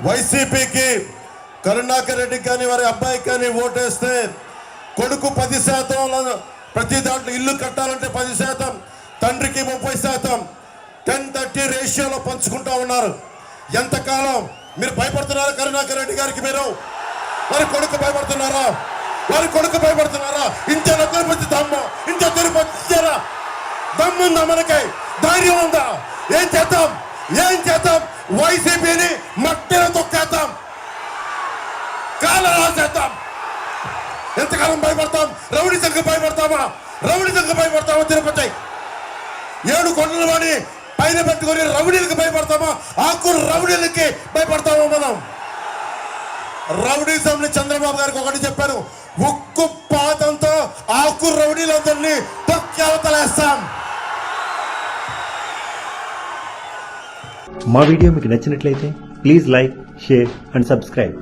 వైసీపీకి కరుణాకర్ రెడ్డికి కానీ వారి అబ్బాయికి కానీ ఓటేస్తే కొడుకు 10%, ప్రతి దాంట్లో ఇల్లు కట్టాలంటే 10%, తండ్రికి 30%, 10-30 రేషియోలో పంచుకుంటా ఉన్నారు. ఎంతకాలం మీరు భయపడుతున్నారా కరుణాకర్ రెడ్డి గారికి? మీరు వారి కొడుకు భయపడుతున్నారా? వారి కొడుకు భయపడుతున్నారా? ఇంత తిరుపతి దమ్ము, ఇంత తిరుపతి దమ్ముందా? మనకి ధైర్యం ఉందా? ఏం చేద్దాం? వైసీపీని మట్టిలో తొక్కేద్దాం, కాలం రాసేద్దాం. ఎంతకాలం భయపడతాం? రౌడీజంకి భయపడతామా? తిరుపతి 7 కొండల వాడి పైన పెట్టుకొని రౌడీలకు భయపడతామా? ఆకురు రౌడీలకి భయపడతామా? మనం రౌడీజంని చంద్రబాబు గారికి ఒకటి చెప్పాను, ఉక్కు పాతంతో ఆకురు రౌడీలందరినీ తొక్కి అవతలేస్తాం. మా వీడియో మీకు నచ్చినట్లయితే please like, share and subscribe.